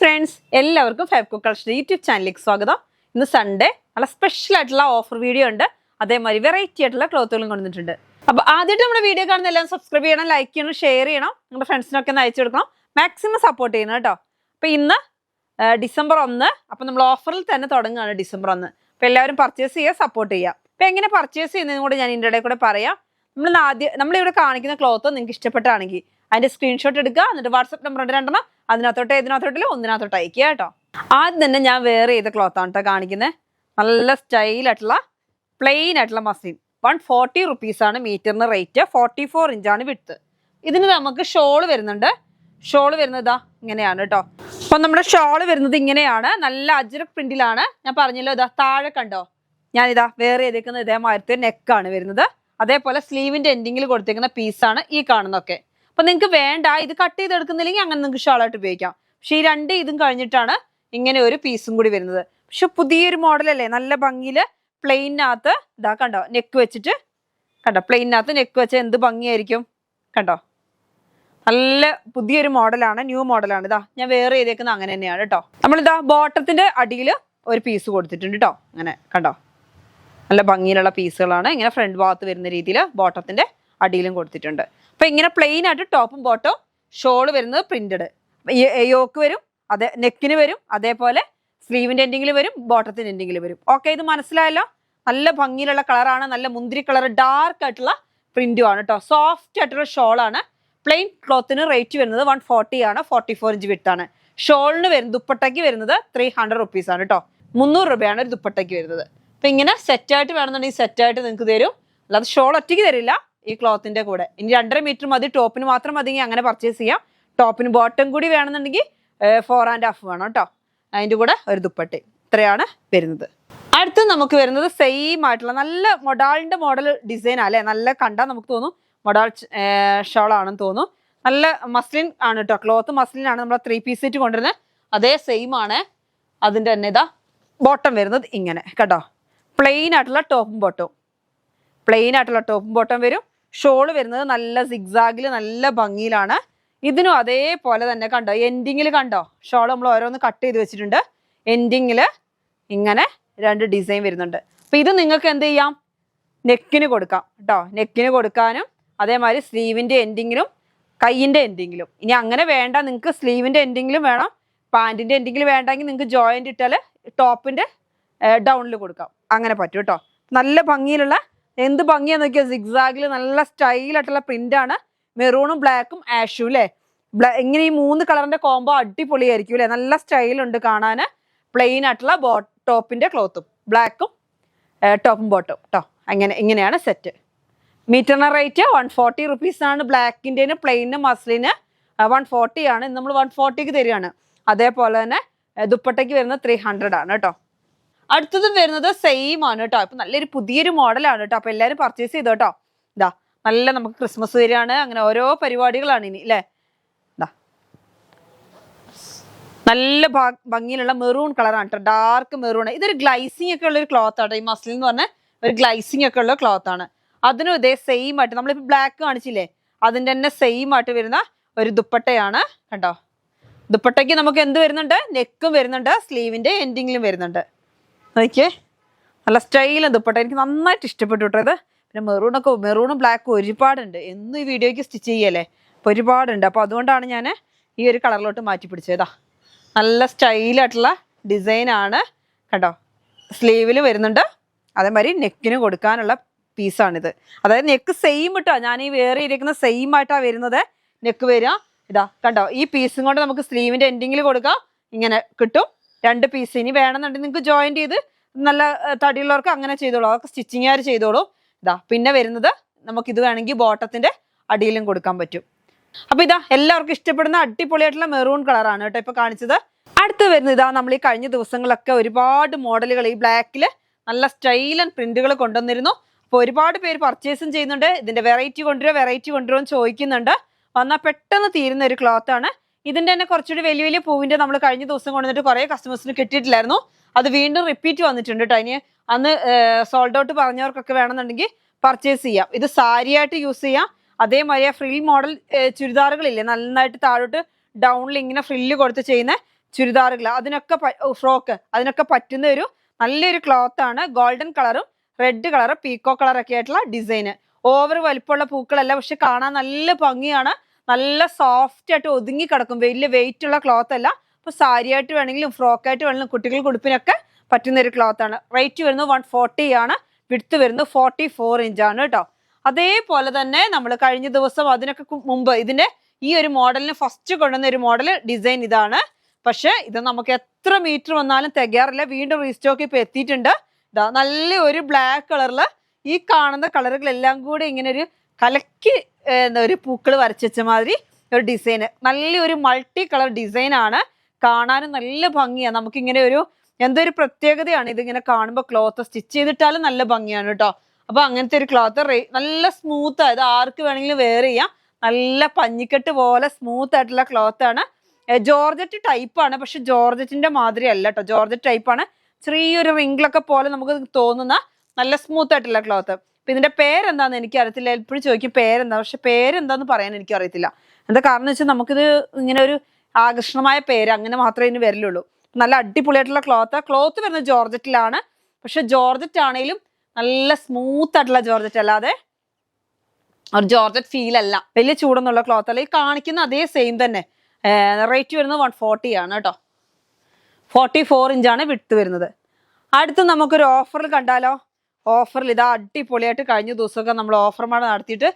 Friends, എല്ലാവർക്കും fab cook collection YouTube ചാനലിലേക്ക് സ്വാഗതം. ഇന്ന് സൺഡേ നല്ല സ്പെഷ്യൽ ആയിട്ടുള്ള ഓഫർ വീഡിയോ ഉണ്ട്. അതേമാതിരി വെറൈറ്റി ആയിട്ടുള്ള ക്ലോത്തുകളും കൊണ്ടുവന്നിട്ടുണ്ട്. അപ്പോൾ ആദ്യമായിട്ട് നമ്മുടെ വീഡിയോ കാണുന്ന എല്ലാം സബ്സ്ക്രൈബ് ചെയ്യണം, ലൈക്ക് ചെയ്യണം, ഷെയർ ചെയ്യണം, നിങ്ങളുടെ ഫ്രണ്ട്സിനൊക്കെ ഒന്ന് അയച്ചു കൊടുക്കണം. മാക്സിമം സപ്പോർട്ട് ചെയ്യണം കേട്ടോ. അപ്പോൾ ഇന്ന് ഡിസംബർ 1, അപ്പോൾ നമ്മൾ ഓഫറിൽ തന്നെ തുടങ്ങുകയാണ് ഡിസംബർ 1. അപ്പോൾ എല്ലാവരും പർച്ചേസ് ചെയ്യുക, സപ്പോർട്ട് ചെയ്യുക. അപ്പോൾ എങ്ങനെ പർച്ചേസ് ചെയ്യുന്നതും കൂടെ ഞാൻ ഇതിൻ്റെ ഇടയിൽ കൂടെ പറയാം. നമ്മളിവിടെ കാണിക്കുന്ന ക്ലോത്ത് നിങ്ങൾക്ക് ഇഷ്ടപ്പെട്ടാണെങ്കിൽ അതിന്റെ സ്ക്രീൻഷോട്ട് എടുക്കുക, എന്നിട്ട് വാട്സ്ആപ്പ് നമ്പർ ഉണ്ട് 2, അതിനകത്തോട്ട് ഇതിനകത്തോട്ടില്ല ഒന്നിനകത്തോട്ട് അയക്കുക കേട്ടോ. ആദ്യം തന്നെ ഞാൻ വേറെ ചെയ്ത ക്ലോത്താണ് കേട്ടോ കാണിക്കുന്നത്. നല്ല സ്റ്റൈലായിട്ടുള്ള പ്ലെയിൻ ആയിട്ടുള്ള മസ്ലിൻ. 140 റുപ്പീസാണ് മീറ്ററിന് റേറ്റ്. 44 ഇഞ്ചാണ് വിഡ്ത്ത്. ഇതിന് നമുക്ക് ഷോള് വരുന്നുണ്ട്. ഷോള് വരുന്നത് ഇതാ ഇങ്ങനെയാണ് കേട്ടോ. അപ്പം നമ്മുടെ ഷോള് വരുന്നത് ഇങ്ങനെയാണ്, നല്ല അജ്രക് പ്രിന്റിലാണ്. ഞാൻ പറഞ്ഞല്ലോ ഇതാ താഴെ കണ്ടോ, ഞാനിതാ വേറെ ചെയ്തേക്കുന്ന ഇതേമാതിരത്തെ നെക്കാണ് വരുന്നത്. അതേപോലെ സ്ലീവിന്റെ എൻഡിങ്ങിൽ കൊടുത്തേക്കുന്ന പീസാണ് ഈ കാണുന്നതൊക്കെ. അപ്പൊ നിങ്ങൾക്ക് വേണ്ട ഇത് കട്ട് ചെയ്തെടുക്കുന്നില്ലെങ്കിൽ അങ്ങനെ നിങ്ങൾക്ക് ഷോളായിട്ട് ഉപയോഗിക്കാം. പക്ഷെ ഈ രണ്ട് ഇതും കഴിഞ്ഞിട്ടാണ് ഇങ്ങനെ ഒരു പീസും കൂടി വരുന്നത്. പക്ഷെ പുതിയൊരു മോഡലല്ലേ, നല്ല ഭംഗിയില് പ്ലെയിനകത്ത് ഇതാ കണ്ടോ നെക്ക് വെച്ചിട്ട് കണ്ടോ, പ്ലെയിനകത്ത് നെക്ക് വെച്ച എന്ത് ഭംഗിയായിരിക്കും കണ്ടോ. നല്ല പുതിയൊരു മോഡലാണ്, ന്യൂ മോഡലാണ്. ഇതാ ഞാൻ വേറെ ചെയ്തേക്കുന്നത് അങ്ങനെ തന്നെയാണ് കേട്ടോ. നമ്മളിതാ ബോട്ടത്തിന്റെ അടിയിൽ ഒരു പീസ് കൊടുത്തിട്ടുണ്ട് കേട്ടോ. അങ്ങനെ കണ്ടോ, നല്ല ഭംഗിയിലുള്ള പീസുകളാണ്. ഇങ്ങനെ ഫ്രണ്ട് ഭാഗത്ത് വരുന്ന രീതിയിൽ ബോട്ടത്തിന്റെ അടിയിലും കൊടുത്തിട്ടുണ്ട്. അപ്പൊ ഇങ്ങനെ പ്ലെയിൻ ആയിട്ട് ടോപ്പും ബോട്ടവും, ഷോള് വരുന്നത് പ്രിന്റഡ്, യോക്ക് വരും, അതെ നെക്കിന് വരും, അതേപോലെ സ്ലീവിന്റെ എൻഡിങ്ങിൽ വരും, ബോട്ടത്തിന്റെ എൻഡിങ്ങിൽ വരും. ഓക്കെ, ഇത് മനസ്സിലായല്ലോ. നല്ല ഭംഗിയിലുള്ള കളറാണ്, നല്ല മുന്തിരി കളർ ഡാർക്ക് ആയിട്ടുള്ള പ്രിന്റും ആണ് കേട്ടോ. സോഫ്റ്റ് ആയിട്ടുള്ള ഷോളാണ്. പ്ലെയിൻ ക്ലോത്തിന് റേറ്റ് വരുന്നത് 140 ആണ്. 44 ഇഞ്ച് വിട്ടാണ്. ഷോളിന് വരുന്നത് ദുപ്പട്ടയ്ക്ക് വരുന്നത് 300 റുപ്പീസ് ആണ് കേട്ടോ. 300 രൂപയാണ് ഒരു ദുപ്പട്ടയ്ക്ക് വരുന്നത്. അപ്പൊ ഇങ്ങനെ സെറ്റായിട്ട് വേണമെന്നുണ്ടെങ്കിൽ സെറ്റായിട്ട് നിങ്ങൾക്ക് തരും, അല്ലാതെ ഷോൾ ഒറ്റയ്ക്ക് തരില്ല ഈ ക്ലോത്തിന്റെ കൂടെ. ഇനി 2.5 മീറ്റർ മതി, ടോപ്പിന് മാത്രം മതി, അങ്ങനെ പർച്ചേസ് ചെയ്യാം. ടോപ്പിന് ബോട്ടം കൂടി വേണമെന്നുണ്ടെങ്കിൽ 4.5 വേണം കേട്ടോ. അതിൻ്റെ കൂടെ ഒരു ദുപ്പട്ട. ഇത്രയാണ് വരുന്നത്. അടുത്ത് നമുക്ക് വരുന്നത് സെയിം ആയിട്ടുള്ള നല്ല മൊഡാളിന്റെ മോഡൽ ഡിസൈൻ അല്ലേ, നല്ല കണ്ടാൽ നമുക്ക് തോന്നും മൊഡാൾ ഷോൾ ആണെന്ന് തോന്നും. നല്ല മസ്ലിൻ ആണ് കേട്ടോ, ക്ലോത്ത് മസ്ലിൻ ആണ്. നമ്മൾ 3 പീസ് സെറ്റ് കൊണ്ടുവരുന്നത് അതേ സെയിം ആണ്. അതിൻ്റെ തന്നെ ഇതാ ബോട്ടം വരുന്നത് ഇങ്ങനെ കേട്ടോ, പ്ലെയിൻ ആയിട്ടുള്ള ടോപ്പും ബോട്ടവും, പ്ലെയിൻ ആയിട്ടുള്ള ടോപ്പും ബോട്ടം വരും. ഷോള് വരുന്നത് നല്ല സിഗ്സാഗിൽ നല്ല ഭംഗിയിലാണ്. ഇതിനും അതേപോലെ തന്നെ കണ്ടോ, എൻഡിങ്ങിൽ കണ്ടോ ഷോൾ നമ്മൾ ഓരോന്ന് കട്ട് ചെയ്ത് വെച്ചിട്ടുണ്ട്. എൻഡിങ്ങിൽ ഇങ്ങനെ 2 ഡിസൈൻ വരുന്നുണ്ട്. അപ്പൊ ഇത് നിങ്ങൾക്ക് എന്ത് ചെയ്യാം, നെക്കിന് കൊടുക്കാം കേട്ടോ. നെക്കിന് കൊടുക്കാനും അതേമാതിരി സ്ലീവിന്റെ എൻഡിങ്ങിലും കൈയിന്റെ എൻഡിങ്ങിലും. ഇനി അങ്ങനെ വേണ്ട, നിങ്ങൾക്ക് സ്ലീവിന്റെ എൻഡിങ്ങിലും വേണം, പാൻറ്റിന്റെ എൻഡിങ്ങിൽ വേണ്ടെങ്കിൽ നിങ്ങൾക്ക് ജോയിന്റ് ഇട്ടാൽ ടോപ്പിന്റെ ഡൗണിൽ കൊടുക്കാം, അങ്ങനെ പറ്റും കേട്ടോ. നല്ല ഭംഗിയിലുള്ള, എന്ത് ഭംഗിയാന്ന് നോക്കിയാൽ സിഗ്സാഗിൽ നല്ല സ്റ്റൈലായിട്ടുള്ള പ്രിന്റാണ്. മെറൂണും ബ്ലാക്കും ആഷും അല്ലേ, ഇങ്ങനെ ഈ 3 കളറിന്റെ കോംബോ അടിപൊളിയായിരിക്കും അല്ലേ. നല്ല സ്റ്റൈലുണ്ട് കാണാൻ. പ്ലെയിൻ ആയിട്ടുള്ള ടോപ്പിന്റെ ക്ലോത്തും ബ്ലാക്കും ടോപ്പും ബോട്ടും കേട്ടോ. ഇങ്ങനെയാണ് സെറ്റ്. മീറ്ററിന് റേറ്റ് 140 റുപ്പീസാണ്. ബ്ലാക്കിൻ്റെ പ്ലെയിന് മസ്ലിന് 140 ആണ്. നമ്മൾ 140ക്ക് തരികയാണ്. അതേപോലെ തന്നെ ദുപ്പട്ടയ്ക്ക് വരുന്നത് 300 ആണ് കേട്ടോ. അടുത്തത് വരുന്നത് സെയിം ആണ് കേട്ടോ. ഇപ്പൊ നല്ലൊരു പുതിയൊരു മോഡലാണ് കേട്ടോ. അപ്പൊ എല്ലാവരും പർച്ചേസ് ചെയ്തോ കേട്ടോ. ഇതാ നല്ല നമുക്ക് ക്രിസ്മസ് വരികയാണ്, അങ്ങനെ ഓരോ പരിപാടികളാണ് ഇനി അല്ലേ. ഇതാ നല്ല ഭംഗിയിലുള്ള മെറൂൺ കളറാണ് കേട്ടോ, ഡാർക്ക് മെറൂൺ. ഇതൊരു ഗ്ലൈസിങ് ഒക്കെ ഉള്ള ഒരു ക്ലോത്ത് ആട്ടോ. ഈ മസ്ലിൻ എന്ന് പറഞ്ഞാൽ ഒരു ഗ്ലൈസിങ് ഒക്കെ ഉള്ള ക്ലോത്ത് ആണ്. അതിനും ഇതേ സെയിം ആയിട്ട് നമ്മളിപ്പോൾ ബ്ലാക്ക് കാണിച്ചില്ലേ, അതിൻ്റെ തന്നെ സെയിം ആയിട്ട് വരുന്ന ഒരു ദുപ്പട്ടയാണ് കേട്ടോ. ദുപ്പട്ടയ്ക്ക് നമുക്ക് എന്ത് വരുന്നുണ്ട്, നെക്കും വരുന്നുണ്ട്, സ്ലീവിന്റെ എൻഡിങ്ങിലും വരുന്നുണ്ട്. നോക്കിയേ, നല്ല സ്റ്റൈലും ദുപ്പട്ട. എനിക്ക് നന്നായിട്ട് ഇഷ്ടപ്പെട്ടു കേട്ടോ ഇത്. പിന്നെ മെറൂണും ബ്ലാക്കും ഒരുപാടുണ്ട്. എന്നും ഈ വീഡിയോയ്ക്ക് സ്റ്റിച്ച് ചെയ്യല്ലേ, അപ്പോൾ ഒരുപാടുണ്ട്. അപ്പോൾ അതുകൊണ്ടാണ് ഞാൻ ഈ ഒരു കളറിലോട്ട് മാറ്റി പിടിച്ചതാ. നല്ല സ്റ്റൈലായിട്ടുള്ള ഡിസൈനാണ് കേട്ടോ. സ്ലീവിൽ വരുന്നുണ്ട്, അതേമാതിരി നെക്കിന് കൊടുക്കാനുള്ള പീസാണിത്. അതായത് നെക്ക് സെയിം ഇട്ടോ, ഞാൻ ഈ വേറെ ഇരിക്കുന്ന സെയിം ആയിട്ടാണ് വരുന്നത്. നെക്ക് വരിക ഇതാ കണ്ടോ, ഈ പീസും കൊണ്ട് നമുക്ക് സ്ലീവിന്റെ എൻഡിങ്ങിൽ കൊടുക്കാം, ഇങ്ങനെ കിട്ടും 2 പീസ്. ഇനി വേണമെന്നുണ്ടെങ്കിൽ നിങ്ങൾക്ക് ജോയിന്റ് ചെയ്ത് നല്ല തടിയുള്ളവർക്ക് അങ്ങനെ ചെയ്തോളൂ, അതൊക്കെ സ്റ്റിച്ചിങ്ങുകാർ ചെയ്തോളൂ. ഇതാ പിന്നെ വരുന്നത് നമുക്കിത് വേണമെങ്കിൽ ബോട്ടത്തിന്റെ അടിയിലും കൊടുക്കാൻ പറ്റും. അപ്പൊ ഇതാ എല്ലാവർക്കും ഇഷ്ടപ്പെടുന്ന അടിപൊളിയായിട്ടുള്ള മെറൂൺ കളറാണ് കേട്ടോ ഇപ്പൊ കാണിച്ചത്. അടുത്ത് വരുന്നത് ഇതാ, നമ്മൾ ഈ കഴിഞ്ഞ ദിവസങ്ങളൊക്കെ ഒരുപാട് മോഡലുകൾ ഈ ബ്ലാക്കിൽ നല്ല സ്റ്റൈലൻ പ്രിന്റുകൾ കൊണ്ടുവന്നിരുന്നു. അപ്പോൾ ഒരുപാട് പേര് പർച്ചേസും ചെയ്യുന്നുണ്ട്. ഇതിന്റെ വെറൈറ്റി കൊണ്ടുവരുമോ എന്ന് ചോദിക്കുന്നുണ്ട്. വന്നാൽ പെട്ടെന്ന് തീരുന്ന ഒരു ക്ലോത്ത് ആണ്. ഇതിന്റെ തന്നെ കുറച്ചുകൂടി വലിയ വലിയ പൂവിന്റെ നമ്മൾ കഴിഞ്ഞ ദിവസം കൊണ്ടുവന്നിട്ട് കുറേ കസ്റ്റമേഴ്സിന് കിട്ടിയിട്ടില്ലായിരുന്നു. അത് വീണ്ടും റിപ്പീറ്റ് വന്നിട്ടുണ്ട് കേട്ടോ. ഇനി അന്ന് സോൾഡ് ഔട്ട് പറഞ്ഞവർക്കൊക്കെ വേണമെന്നുണ്ടെങ്കിൽ പർച്ചേസ് ചെയ്യാം. ഇത് സാരി ആയിട്ട് യൂസ് ചെയ്യാം. അതേമാതിരി ഫ്രിൽ മോഡൽ ചുരിദാറുകളില്ലേ, നന്നായിട്ട് താഴോട്ട് ഡൗണിൽ ഇങ്ങനെ ഫ്രില്ല് കൊടുത്ത് ചെയ്യുന്ന ചുരിദാറുകൾ അതിനൊക്കെ ഫ്രോക്ക് അതിനൊക്കെ പറ്റുന്ന ഒരു നല്ലൊരു ക്ലോത്ത് ആണ്. ഗോൾഡൻ കളറും റെഡ് കളറും പീക്കോ കളറൊക്കെ ആയിട്ടുള്ള ഡിസൈന്. ഓവർ വലിപ്പമുള്ള പൂക്കളല്ല, പക്ഷെ കാണാൻ നല്ല ഭംഗിയാണ്. നല്ല സോഫ്റ്റ് ആയിട്ട് ഒതുങ്ങി കിടക്കും. വലിയ വെയിറ്റ് ഉള്ള ക്ലോത്ത് അല്ല. അപ്പൊ സാരി ആയിട്ട് വേണമെങ്കിലും ഫ്രോക്കായിട്ട് വേണമെങ്കിലും കുട്ടികൾക്ക് ഉടുപ്പിനൊക്കെ പറ്റുന്ന ഒരു ക്ലോത്ത് ആണ്. റേറ്റ് വരുന്നത് 140 ആണ്. വിഡ്ത്ത് വരുന്നത് 44 ഇഞ്ചാണ് കേട്ടോ. അതേപോലെ തന്നെ നമ്മൾ കഴിഞ്ഞ ദിവസം അതിനൊക്കെ മുമ്പ് ഇതിന്റെ ഈ ഒരു മോഡലിന് ഫസ്റ്റ് കൊണ്ടുവന്ന ഒരു മോഡൽ ഡിസൈൻ ഇതാണ്. പക്ഷെ ഇത് നമുക്ക് എത്ര മീറ്റർ വന്നാലും തികയാറില്ല. വീണ്ടും റീസ്റ്റോക്ക് ഇപ്പൊ എത്തിയിട്ടുണ്ട്. ഇതാ നല്ല ഒരു ബ്ലാക്ക് കളറില് ഈ കാണുന്ന കളറുകളെല്ലാം കൂടി ഇങ്ങനെ ഒരു കലക്കി ഒരു പൂക്കൾ വരച്ച മാതിരി ഒരു ഡിസൈന്. നല്ലൊരു മൾട്ടി കളർ ഡിസൈൻ ആണ്. കാണാനും നല്ല ഭംഗിയാണ്. നമുക്കിങ്ങനെ ഒരു എന്തൊരു പ്രത്യേകതയാണ് ഇതിങ്ങനെ കാണുമ്പോൾ. ക്ലോത്ത് സ്റ്റിച്ച് ചെയ്തിട്ടാലും നല്ല ഭംഗിയാണ് കേട്ടോ. അപ്പൊ അങ്ങനത്തെ ഒരു ക്ലോത്ത് നല്ല സ്മൂത്ത് ആയത് ആർക്ക് വേണമെങ്കിലും വെയർ ചെയ്യാം. നല്ല പഞ്ഞിക്കെട്ട് പോലെ സ്മൂത്ത് ആയിട്ടുള്ള ക്ലോത്ത് ആണ്. ജോർജറ്റ് ടൈപ്പ് ആണ്, പക്ഷെ ജോർജറ്റിന്റെ മാതിരി അല്ല കേട്ടോ. ജോർജറ്റ് ടൈപ്പ് ആണ്. ചെറിയൊരു റിങ്കിളൊക്കെ പോലെ നമുക്ക് തോന്നുന്ന നല്ല സ്മൂത്ത് ആയിട്ടുള്ള ക്ലോത്ത്. അപ്പൊ ഇതിന്റെ പേരെന്താന്ന് എനിക്ക് അറിയത്തില്ല. എപ്പോഴും ചോദിക്കും പേരെന്താ, പക്ഷെ പേരെന്താന്ന് പറയാൻ എനിക്ക് അറിയത്തില്ല. എന്താ കാരണം എന്ന് വെച്ചാൽ നമുക്കിത് ഇങ്ങനെ ഒരു ആകർഷണമായ പേര് അങ്ങനെ മാത്രമേ ഇതിന് വരലുള്ളൂ. നല്ല അടിപൊളിയായിട്ടുള്ള ക്ലോത്ത് വരുന്നത് ജോർജറ്റിലാണ്. പക്ഷെ ജോർജറ്റ് ആണെങ്കിലും നല്ല സ്മൂത്ത് ആയിട്ടുള്ള ജോർജറ്റ് അല്ലാതെ ഒരു ജോർജറ്റ് ഫീൽ അല്ല. വലിയ ചൂടൊന്നുള്ള ക്ലോത്ത് അല്ല. ഈ കാണിക്കുന്ന അതേ സെയിം തന്നെ. റേറ്റ് വരുന്നത് 140 ആണ് കേട്ടോ. 44 ഇഞ്ചാണ് വിഡ്ത്ത് വരുന്നത്. അടുത്ത് നമുക്കൊരു ഓഫറിൽ കണ്ടാലോ. ഓഫറിൽ ഇതാ അടിപൊളിയായിട്ട് കഴിഞ്ഞ ദിവസമൊക്കെ നമ്മൾ ഓഫർമാണ് നടത്തിയിട്ട്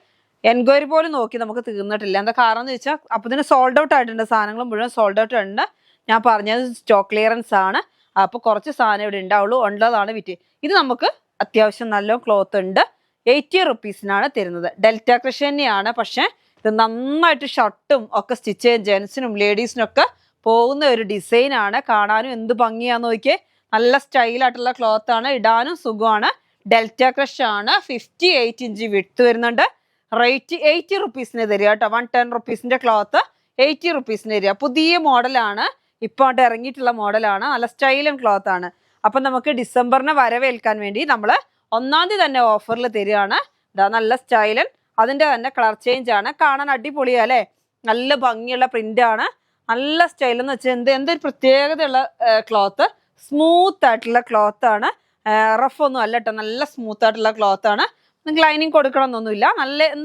എൻക്വയറി പോലും നോക്കി നമുക്ക് തീർന്നിട്ടില്ല. എന്താ കാരണം എന്ന് വെച്ചാൽ അപ്പൊ ഇതിന് സോൾഡ് ഔട്ട് ആയിട്ടുണ്ട്. സാധനങ്ങൾ മുഴുവൻ സോൾഡ് ഔട്ട് ഉണ്ട്. ഞാൻ പറഞ്ഞത് സ്റ്റോക്ക് ക്ലിയറൻസ് ആണ്. അപ്പൊ കുറച്ച് സാധനം ഇവിടെ ഉണ്ടാവുള്ളൂ. ഉള്ളതാണ് വിറ്റ്. ഇത് നമുക്ക് അത്യാവശ്യം നല്ല ക്ലോത്ത് ഉണ്ട്. 80 റുപ്പീസിനാണ് തരുന്നത്. ഡെൽറ്റ ക്രഷ് തന്നെയാണ്. പക്ഷെ ഇത് നന്നായിട്ട് ഷർട്ടും ഒക്കെ സ്റ്റിച്ച് ചെയ്യാൻ ജെൻസിനും ലേഡീസിനും ഒക്കെ പോകുന്ന ഒരു ഡിസൈൻ ആണ്. കാണാനും എന്ത് ഭംഗിയാന്ന് നോക്കിയേ. നല്ല സ്റ്റൈലായിട്ടുള്ള ക്ലോത്ത് ആണ്. ഇടാനും സുഖമാണ്. ഡെൽറ്റ ക്രഷ് ആണ്. 58 ഇഞ്ച് വിഡ്ത്ത് വരുന്നുണ്ട്. റേറ്റ് 80 റുപ്പീസിന് തരിക കേട്ടോ. 110 റുപ്പീസിന്റെ ക്ലോത്ത് 80 റുപ്പീസിന് തരിക. പുതിയ മോഡലാണ്. ഇപ്പൊ അവിടെ ഇറങ്ങിയിട്ടുള്ള മോഡലാണ്. നല്ല സ്റ്റൈലും ക്ലോത്ത് ആണ്. അപ്പൊ നമുക്ക് ഡിസംബറിനെ വരവേൽക്കാൻ വേണ്ടി നമ്മൾ 1-ാം തീയതി തന്നെ ഓഫറിൽ തരികയാണ്. ഇതാ നല്ല സ്റ്റൈലൻ. അതിന്റെ തന്നെ കളർ ചേഞ്ച് ആണ്. കാണാൻ അടിപൊളിയാ അല്ലേ. നല്ല ഭംഗിയുള്ള പ്രിന്റ് ആണ്. നല്ല സ്റ്റൈൽ എന്ന് വെച്ചാൽ എന്തൊരു പ്രത്യേകതയുള്ള ക്ലോത്ത്. സ്മൂത്ത് ആയിട്ടുള്ള ക്ലോത്ത് ആണ്. റഫ് ഒന്നും അല്ല കേട്ടോ. നല്ല സ്മൂത്ത് ആയിട്ടുള്ള ക്ലോത്ത് ആണ്. നിങ്ങൾക്ക് ലൈനിങ് കൊടുക്കണം എന്നൊന്നുമില്ല.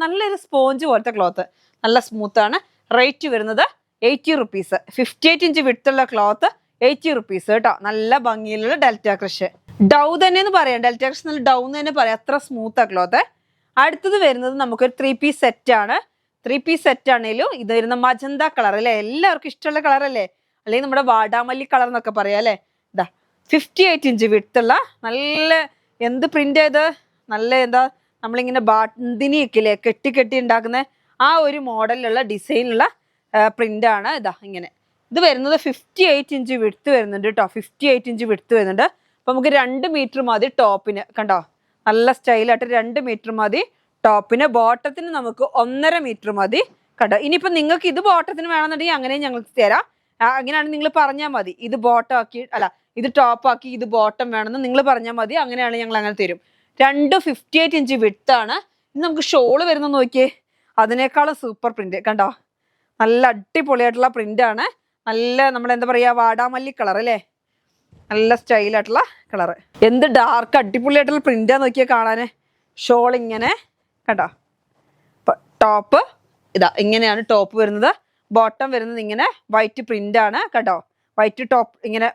നല്ലൊരു സ്പോഞ്ച് പോലത്തെ ക്ലോത്ത്. നല്ല സ്മൂത്ത് ആണ്. റേറ്റ് വരുന്നത് 80 റുപ്പീസ്. 58 ഇഞ്ച് വിട്ടുള്ള ക്ലോത്ത് 80 റുപ്പീസ് കേട്ടോ. നല്ല ഭംഗിയിലുള്ള ഡെൽറ്റ ക്രഷ്. ഡൗ തന്നെ എന്ന് പറയാം. ഡെൽറ്റ ക്രഷ് നല്ല ഡൗ തന്നെ പറയാം. അത്ര സ്മൂത്ത് ആ ക്ലോത്ത്. അടുത്തത് വരുന്നത് നമുക്കൊരു 3 പീസ് സെറ്റ് ആണ്. 3 പീസ് സെറ്റ് ആണെങ്കിലും ഇത് വരുന്ന മജന്ത കളർ അല്ലേ. എല്ലാവർക്കും ഇഷ്ടമുള്ള കളർ അല്ലേ. അല്ലെങ്കിൽ നമ്മുടെ വാടാമല്ലി കളർ എന്നൊക്കെ പറയാം അല്ലേ. ഇതാ 58 ഇഞ്ച് വിട്ടുള്ള നല്ല എന്ത് പ്രിന്റ് ആയത്. നല്ല എന്താ നമ്മളിങ്ങനെ ബാന്തിനിയൊക്കെ ഇല്ലേ കെട്ടി ഉണ്ടാക്കുന്ന ആ ഒരു മോഡലിലുള്ള ഡിസൈനുള്ള പ്രിന്റ് ആണ്. ഇതാ ഇങ്ങനെ ഇത് വരുന്നത് 58 ഇഞ്ച് വിഡ്ത്ത് വരുന്നുണ്ട് കേട്ടോ. 58 ഇഞ്ച് വിഡ്ത്ത് വരുന്നുണ്ട്. അപ്പൊ നമുക്ക് 2 മീറ്റർ മതി ടോപ്പിന്. കണ്ടോ നല്ല സ്റ്റൈലായിട്ട് 2 മീറ്റർ മതി ടോപ്പിന്. ബോട്ടത്തിന് നമുക്ക് 1.5 മീറ്റർ മതി കേട്ടോ. ഇനിയിപ്പോ നിങ്ങൾക്ക് ഇത് ബോട്ടത്തിന് വേണമെന്നുണ്ടെങ്കിൽ അങ്ങനെയും ഞങ്ങൾക്ക് തരാം. അങ്ങനെയാണെങ്കിൽ നിങ്ങൾ പറഞ്ഞാൽ മതി. ഇത് ബോട്ടം ആക്കി അല്ല ഇത് ടോപ്പ് ആക്കി ഇത് ബോട്ടം വേണമെന്ന് നിങ്ങൾ പറഞ്ഞാൽ മതി. അങ്ങനെയാണെങ്കിൽ ഞങ്ങൾ അങ്ങനെ തരും. 58 ഇഞ്ച് വിഡ്ത്താണ്. ഇത് നമുക്ക് ഷോള് വരുന്ന നോക്കിയേ. അതിനേക്കാളും സൂപ്പർ പ്രിന്റ് കണ്ടോ. നല്ല അടിപൊളിയായിട്ടുള്ള പ്രിന്റ് ആണ്. നല്ല നമ്മളെന്താ പറയാ വാടാമല്ലി കളർ അല്ലേ. നല്ല സ്റ്റൈലായിട്ടുള്ള കളറ്. എന്ത് ഡാർക്ക് അടിപൊളിയായിട്ടുള്ള പ്രിന്റാ നോക്കിയാൽ കാണാന്. ഷോൾ ഇങ്ങനെ കണ്ടോ. ടോപ്പ് ഇതാ ഇങ്ങനെയാണ് ടോപ്പ് വരുന്നത്. ബോട്ടം വരുന്നത് ഇങ്ങനെ വൈറ്റ് പ്രിന്റ് ആണ് കേട്ടോ. വൈറ്റ് ടോപ്പ് ഇങ്ങനെ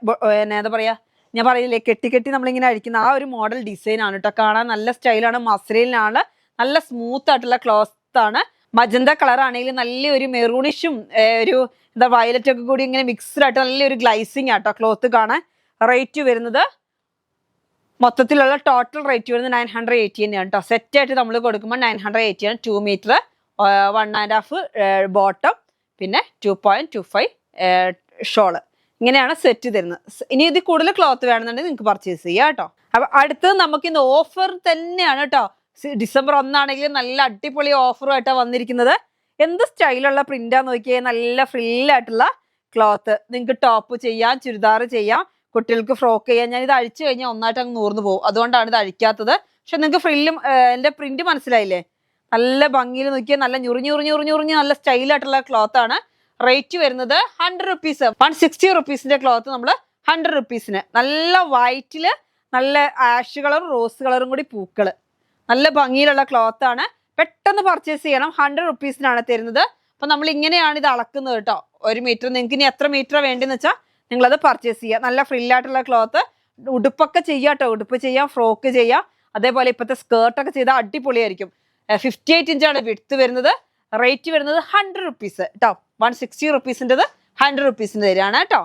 എന്താ പറയാ ഞാൻ പറയില്ലേ കെട്ടി നമ്മളിങ്ങനെ അഴിക്കുന്ന ആ ഒരു മോഡൽ ഡിസൈൻ ആണ് കേട്ടോ. കാണാൻ നല്ല സ്റ്റൈലാണ്. മസ്ലിനാണ്. നല്ല സ്മൂത്ത് ആയിട്ടുള്ള ക്ലോത്ത് ആണ്. മജന്ത കളർ ആണെങ്കിൽ നല്ലൊരു മെറൂണിഷും ഒരു എന്താ വയലറ്റ് ഒക്കെ കൂടി ഇങ്ങനെ മിക്സ്ഡ് ആയിട്ട് നല്ലൊരു ഗ്ലൈസിങ് ആട്ടോ ക്ലോത്ത് കാണാൻ. റേറ്റ് വരുന്നത് മൊത്തത്തിലുള്ള ടോട്ടൽ റേറ്റ് വരുന്നത് 980 തന്നെയാണ് കേട്ടോ. സെറ്റായിട്ട് നമ്മൾ കൊടുക്കുമ്പോൾ 980 ആണ്. 2 മീറ്റർ 1.5 ബോട്ടം പിന്നെ 2.25 ഷോള് ഇങ്ങനെയാണ് സെറ്റ് തരുന്നത്. ഇനി ഇത് കൂടുതൽ ക്ലോത്ത് വേണമെന്നുണ്ടെങ്കിൽ നിങ്ങൾക്ക് പർച്ചേസ് ചെയ്യാം കേട്ടോ. അപ്പൊ അടുത്തത് നമുക്ക് ഇന്ന് ഓഫർ തന്നെയാണ് കേട്ടോ. ഡിസംബർ 1 നല്ല അടിപൊളി ഓഫറുമായിട്ടാണ് വന്നിരിക്കുന്നത്. എന്ത് സ്റ്റൈലുള്ള പ്രിന്റാന്ന് നോക്കിയാൽ നല്ല ഫ്രില്ലായിട്ടുള്ള ക്ലോത്ത്. നിങ്ങൾക്ക് ടോപ്പ് ചെയ്യാം, ചുരിദാർ ചെയ്യാം, കുട്ടികൾക്ക് ഫ്രോക്ക് ചെയ്യാം. ഞാൻ ഇത് അഴിച്ചു കഴിഞ്ഞാൽ ഒന്നായിട്ട് അങ്ങ് നൂർന്നു പോകും. അതുകൊണ്ടാണ് ഇത് അഴിക്കാത്തത്. പക്ഷെ നിങ്ങൾക്ക് ഫ്രില്ലും എൻ്റെ പ്രിന്റ് മനസ്സിലായില്ലേ. നല്ല ഭംഗിയിൽ നോക്കിയാൽ നല്ല ഞുറിഞ്ഞ് നല്ല സ്റ്റൈലായിട്ടുള്ള ക്ലോത്ത് ആണ്. റേറ്റ് വരുന്നത് 100 റുപ്പീസ്. 160 റുപ്പീസിന്റെ ക്ലോത്ത് നമ്മൾ 100 റുപ്പീസിന്. നല്ല വൈറ്റില് നല്ല ആഷ് കളറും റോസ് കളറും കൂടി പൂക്കള്, നല്ല ഭംഗിയിലുള്ള ക്ലോത്ത് ആണ്. പെട്ടെന്ന് പർച്ചേസ് ചെയ്യണം. 100 റുപ്പീസിനാണ് തരുന്നത്. അപ്പൊ നമ്മൾ ഇങ്ങനെയാണ് ഇത് അളക്കുന്നത് കേട്ടോ. 1 മീറ്റർ. നിങ്ങൾക്ക് ഇനി എത്ര മീറ്റർ വേണ്ടെന്ന് വെച്ചാൽ നിങ്ങളത് പർച്ചേസ് ചെയ്യുക. നല്ല ഫ്രില്ലായിട്ടുള്ള ക്ലോത്ത്. ഉടുപ്പൊക്കെ ചെയ്യാം കേട്ടോ. ഉടുപ്പ് ചെയ്യാം, ഫ്രോക്ക് ചെയ്യാം, അതേപോലെ ഇപ്പോഴത്തെ സ്കേർട്ടൊക്കെ ചെയ്താൽ അടിപൊളിയായിരിക്കും. 58 ഇഞ്ചാണ് വിഡ്ത്ത് വരുന്നത്. റേറ്റ് വരുന്നത് 100 റുപ്പീസ് കേട്ടോ. 160 റുപ്പീസിൻ്റെത് 100 റുപ്പീസിന് തരികയാണ് കേട്ടോ.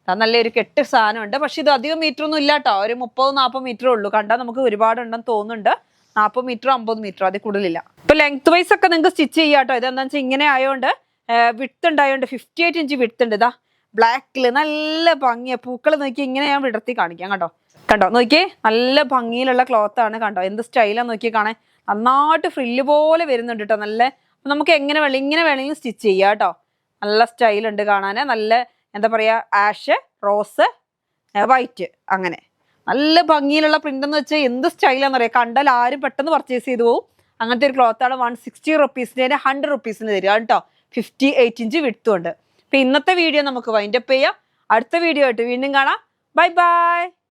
നല്ലൊരു കെട്ട് സാധനമുണ്ട്. പക്ഷെ ഇത് അധികം മീറ്റർ ഒന്നും ഇല്ല കേട്ടോ. ഒരു 30-40 മീറ്ററേ ഉള്ളൂ. കണ്ടാൽ നമുക്ക് ഒരുപാടുണ്ടെന്ന് തോന്നുന്നുണ്ട്. 40 മീറ്ററോ 50 മീറ്ററോ അതിൽ കൂടുതലില്ല. ഇപ്പൊ ലെങ്ത് വൈസ് ഒക്കെ നിങ്ങൾക്ക് സ്റ്റിച്ച് ചെയ്യാം കേട്ടോ. ഇതെന്താ വെച്ചാൽ ഇങ്ങനെ ആയതുകൊണ്ട് വിഡ്ത്ത് ഉണ്ടായതുകൊണ്ട് 58 ഇഞ്ച് വിഡ്ത്ത് ഉണ്ട്. ഇതാ ബ്ലാക്കില് നല്ല ഭംഗിയാ. പൂക്കൾ നോക്കി ഇങ്ങനെ ഞാൻ വിടർത്തി കാണിക്കാം കേട്ടോ. കണ്ടോ നോക്കിയേ, നല്ല ഭംഗിയിലുള്ള ക്ലോത്ത് ആണ്. കണ്ടോ എന്ത് സ്റ്റൈലാന്ന് നോക്കി കാണാൻ. നന്നായിട്ട് ഫ്രില്ല് പോലെ വരുന്നുണ്ട് കേട്ടോ. നല്ല നമുക്ക് എങ്ങനെ വേണമെങ്കിലും ഇങ്ങനെ വേണമെങ്കിലും സ്റ്റിച്ച് ചെയ്യാം കേട്ടോ. നല്ല സ്റ്റൈലുണ്ട് കാണാൻ. നല്ല എന്താ പറയാ, ആഷ്, റോസ്, വൈറ്റ്, അങ്ങനെ നല്ല ഭംഗിയിലുള്ള പ്രിന്റ് എന്ന് വെച്ചാൽ എന്ത് സ്റ്റൈലാന്ന് പറയാം. കണ്ടാൽ ആരും പെട്ടെന്ന് പർച്ചേസ് ചെയ്തു പോകും. അങ്ങനത്തെ ഒരു ക്ലോത്താണ്. 160 റുപ്പീസിന് 100 റുപ്പീസിന് തരിക കേട്ടോ. 58 ഇഞ്ച് വിഡ്ത്തും ഉണ്ട്. അപ്പൊ ഇന്നത്തെ വീഡിയോ നമുക്ക് വൈൻഡപ്പ് ചെയ്യാം. അടുത്ത വീഡിയോ ആയിട്ട് വീണ്ടും കാണാം. Bye bye.